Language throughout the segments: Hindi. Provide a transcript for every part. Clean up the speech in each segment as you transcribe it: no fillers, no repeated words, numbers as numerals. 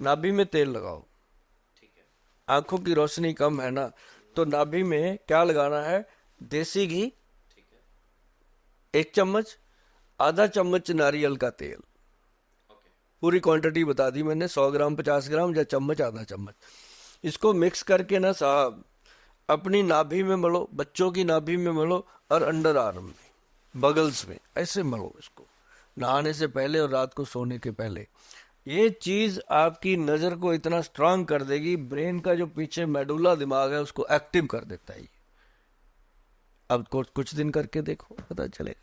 नाभि में तेल लगाओ। आंखों की रोशनी कम है ना, तो नाभि में क्या लगाना है? देसी घी 1 चम्मच, आधा चम्मच नारियल का तेल। पूरी क्वांटिटी बता दी मैंने, 100 ग्राम, 50 ग्राम, या चम्मच, आधा चम्मच। इसको मिक्स करके ना साहब अपनी नाभि में मलो, बच्चों की नाभि में मलो, और अंडर आर्म में, बगल्स में ऐसे मलो इसको, नहाने से पहले और रात को सोने के पहले। ये चीज आपकी नजर को इतना स्ट्रांग कर देगी, ब्रेन का जो पीछे मेडुला दिमाग है उसको एक्टिव कर देता है ये। अब कुछ दिन करके देखो, पता चलेगा।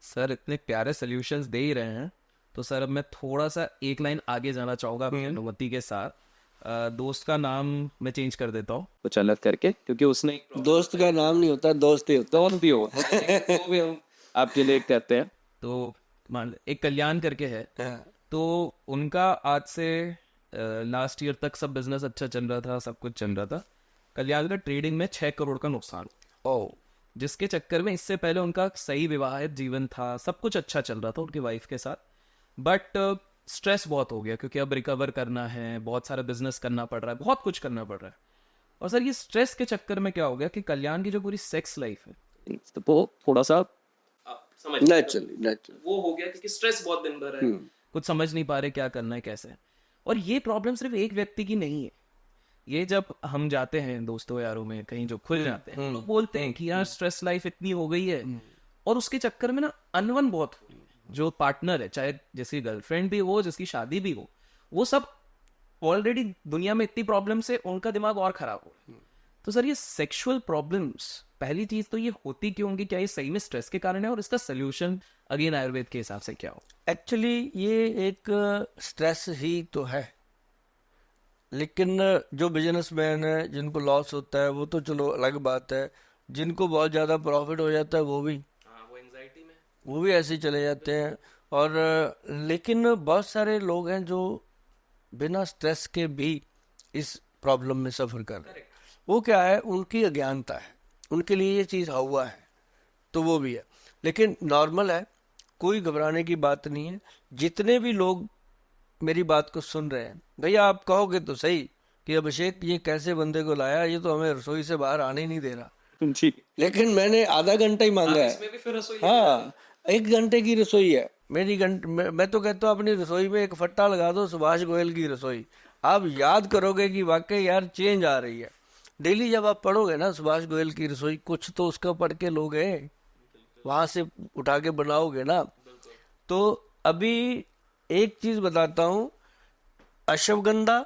सर इतने प्यारे सोल्यूशंस दे ही रहे हैं, तो सर अब मैं थोड़ा सा एक लाइन आगे जाना चाहूँगा अपनी अनुमति के साथ। दोस्त का नाम मैं चेंज कर देता हूँ कुछ अलग करके, क्योंकि उसने एक दोस्त का नाम नहीं होता, दोस्त ही होता। दोस्त भी हो तो भी हम आपके लिए कहते हैं। तो मान एक कल्याण करके है, हाँ। तो उनका आज से लास्ट ईयर तक सब बिजनेस अच्छा चल रहा था, सब कुछ चल रहा था। कल्याण का ट्रेडिंग में 6 करोड़ का नुकसान, ओ। जिसके चक्कर में इससे पहले उनका सही विवाहित जीवन था, सब कुछ अच्छा चल रहा था उनकी वाइफ के साथ। बट स्ट्रेस बहुत हो गया, क्योंकि अब रिकवर करना है, बहुत सारा बिजनेस करना पड़ रहा है, बहुत कुछ करना पड़ रहा है। और सर ये स्ट्रेस के चक्कर में क्या हो गया कि कल्याण की जो पूरी सेक्स लाइफ है तो वो थोड़ा सा आप समझ नेचुरली, नेचुरली। वो हो गया, क्योंकि स्ट्रेस बहुत दिन भर है, कुछ समझ नहीं पा रहे क्या करना है कैसे। और ये प्रॉब्लम सिर्फ एक व्यक्ति की नहीं है। ये जब हम जाते हैं दोस्तों यारों में कहीं जो खुल जाते हैं, तो बोलते हैं कि यार स्ट्रेस लाइफ इतनी हो गई है, और उसके चक्कर में ना अनवन बहुत हो रही है। जो पार्टनर है, चाहे जिसकी गर्लफ्रेंड भी हो, जिसकी शादी भी हो, वो सब ऑलरेडी दुनिया में इतनी प्रॉब्लम से उनका दिमाग और खराब हो रहा है। तो सर ये सेक्सुअल प्रॉब्लम्स, पहली चीज तो ये होती क्यों होंगी? क्या ये सही में स्ट्रेस के कारण है? और इसका सोल्यूशन अगेन आयुर्वेद के हिसाब से क्या हो? एक्चुअली ये एक स्ट्रेस ही तो है, लेकिन जो बिजनेसमैन है जिनको लॉस होता है वो तो चलो अलग बात है। जिनको बहुत ज़्यादा प्रॉफिट हो जाता है वो भी, हाँ, वो एंजाइटी में। वो भी ऐसे ही चले जाते हैं। और लेकिन बहुत सारे लोग हैं जो बिना स्ट्रेस के भी इस प्रॉब्लम में सफ़र कर रहे हैं। वो क्या है? उनकी अज्ञानता है, उनके लिए ये चीज़ हुआ है, तो वो भी है। लेकिन नॉर्मल है, कोई घबराने की बात नहीं है। जितने भी लोग मेरी बात को सुन रहे हैं, भैया आप कहोगे तो सही कि अभिषेक ये कैसे बंदे को लाया, ये तो हमें रसोई से बाहर आने ही नहीं दे रहा। जी। लेकिन मैंने आधा घंटा ही मांगा है। इसमें भी फिर रसोई हाँ, 1 घंटे की रसोई है मेरी। मैं तो कहता हूँ अपनी रसोई में एक फट्टा लगा दो, सुभाष गोयल की रसोई। आप याद करोगे कि वाकई यार चेंज आ रही है। डेली जब आप पढ़ोगे ना सुभाष गोयल की रसोई, कुछ तो उसका पढ़ के लोगे, वहां से उठा के बनाओगे ना। तो अभी एक चीज बताता हूँ, अश्वगंधा,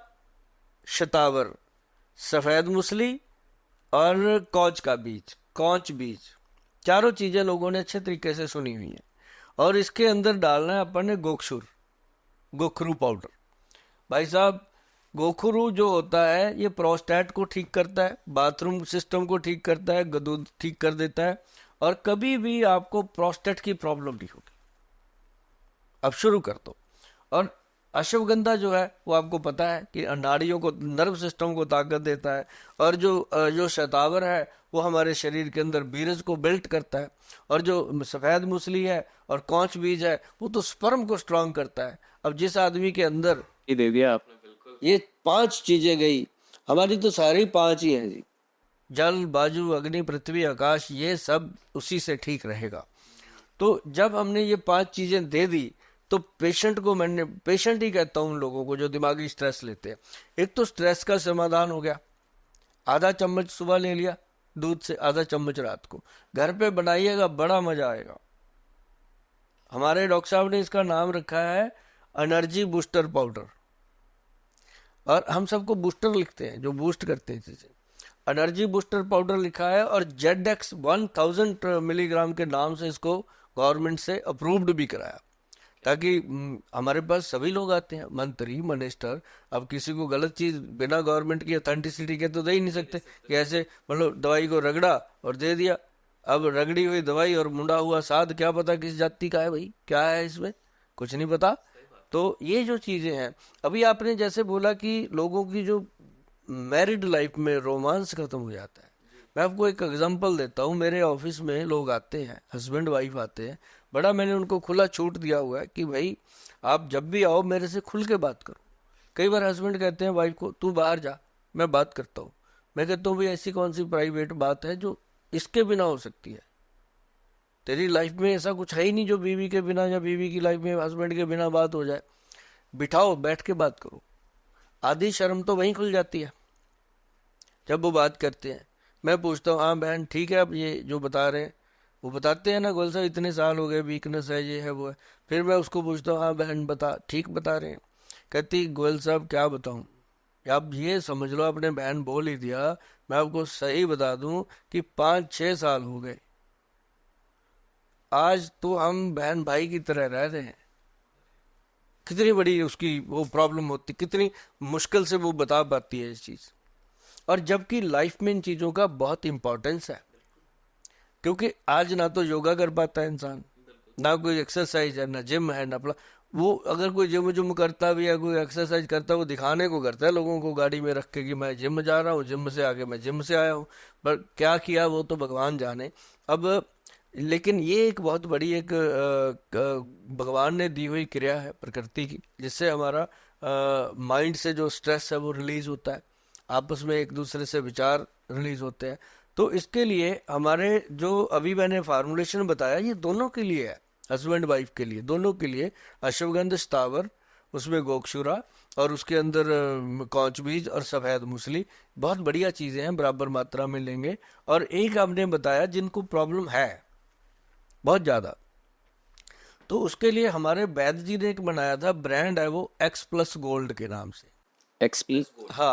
शतावर, सफेद मूसली, और कौच का बीज, कौच बीज, चारों चीजें लोगों ने अच्छे तरीके से सुनी हुई हैं। और इसके अंदर डालना है अपन ने गोखशुर, गोखरू पाउडर। भाई साहब, गोखरू जो होता है ये प्रोस्टेट को ठीक करता है, बाथरूम सिस्टम को ठीक करता है, गदूद ठीक कर देता है, और कभी भी आपको प्रोस्टेट की प्रॉब्लम नहीं होगी। अब शुरू कर दो। और अश्वगंधा जो है वो आपको पता है कि नाड़ियों को, नर्व सिस्टम को ताकत देता है। और जो शतावर है वो हमारे शरीर के अंदर बीरज को बिल्ट करता है। और जो सफ़ेद मूसली है और कौच बीज है वो तो स्पर्म को स्ट्रांग करता है। अब जिस आदमी के अंदर ये दे दिया आपने, बिल्कुल। ये 5 चीजें गई, हमारी तो सारी 5 ही हैं जी। जल, बाजू, अग्नि, पृथ्वी, आकाश, ये सब उसी से ठीक रहेगा। तो जब हमने ये 5 चीजें दे दी, तो पेशेंट को, मैंने पेशेंट ही कहता हूँ उन लोगों को जो दिमागी स्ट्रेस लेते हैं। एक तो स्ट्रेस का समाधान हो गया, आधा चम्मच सुबह ले लिया दूध से, आधा चम्मच रात को। घर पे बनाइएगा, बड़ा मजा आएगा। हमारे डॉक्टर साहब ने इसका नाम रखा है एनर्जी बूस्टर पाउडर। और हम सबको बूस्टर लिखते हैं, जो बूस्ट करते हैं चीजें। एनर्जी बूस्टर पाउडर लिखा है, और जेड एक्स 1000 मिलीग्राम के नाम से इसको गवर्नमेंट से अप्रूव्ड भी कराया, ताकि हमारे पास सभी लोग आते हैं, मंत्री, मिनिस्टर। अब किसी को गलत चीज बिना गवर्नमेंट की अथेंटिसिटी के तो दे ही नहीं सकते कि ऐसे मतलब दवाई को रगड़ा और दे दिया। अब रगड़ी हुई दवाई और मुंडा हुआ साध, क्या पता किस जाति का है भाई, क्या है इसमें, कुछ नहीं पता। तो ये जो चीजें हैं, अभी आपने जैसे बोला कि लोगों की जो मैरिड लाइफ में रोमांस खत्म हो जाता है। मैं आपको एक एग्जांपल देता हूँ। मेरे ऑफिस में लोग आते हैं, हस्बैंड वाइफ आते हैं, बड़ा मैंने उनको खुला छूट दिया हुआ है कि भाई आप जब भी आओ मेरे से खुल के बात करो। कई बार हस्बैंड कहते हैं वाइफ को, तू बाहर जा, मैं बात करता हूँ। मैं कहता हूँ भाई ऐसी कौन सी प्राइवेट बात है जो इसके बिना हो सकती है? तेरी लाइफ में ऐसा कुछ है ही नहीं जो बीवी के बिना या बीवी की लाइफ में हस्बैंड के बिना बात हो जाए। बिठाओ, बैठ के बात करो। आधी शर्म तो वहीं खुल जाती है जब वो बात करते हैं। मैं पूछता हूँ, हाँ बहन ठीक है, आप ये जो बता रहे हैं, वो बताते हैं ना गोयल साहब इतने साल हो गए, वीकनेस है, ये है वो है। फिर मैं उसको पूछता हूँ, हाँ बहन बता, ठीक बता रहे हैं? कहती गोयल साहब क्या बताऊँ, आप ये समझ लो आपने बहन बोल ही दिया। मैं आपको सही बता दूं कि 5-6 साल हो गए, आज तो हम बहन भाई की तरह रह रहे हैं। कितनी बड़ी उसकी वो प्रॉब्लम होती, कितनी मुश्किल से वो बता पाती है इस चीज। और जबकि लाइफ में इन चीजों का बहुत इंपॉर्टेंस है, क्योंकि आज ना तो योगा कर पाता है इंसान, ना कोई एक्सरसाइज है, ना जिम है, ना अपना वो अगर कोई जिम करता भी है, कोई एक्सरसाइज करता है, वो दिखाने को करता है लोगों को गाड़ी में रख के कि मैं जिम जा रहा हूँ, जिम से आके मैं जिम से आया हूँ। पर क्या किया वो तो भगवान जाने। अब लेकिन ये एक बहुत बड़ी एक भगवान ने दी हुई क्रिया है प्रकृति की, जिससे हमारा माइंड से जो स्ट्रेस है वो रिलीज होता है, आपस में एक दूसरे से विचार रिलीज होते हैं। तो इसके लिए हमारे जो अभी मैंने फार्मूलेशन बताया, ये दोनों के लिए है, हस्बैंड वाइफ के लिए, दोनों के लिए। अश्वगंध स्थावर, उसमें गोक्षुरा, और उसके अंदर कौच बीज और सफेद मूसली, बहुत बढ़िया चीजें हैं, बराबर मात्रा में लेंगे। और एक आपने बताया जिनको प्रॉब्लम है बहुत ज्यादा, तो उसके लिए हमारे वैद्य जी ने एक बनाया था ब्रांड है, वो एक्स प्लस गोल्ड के नाम से। एक्सपी। हाँ,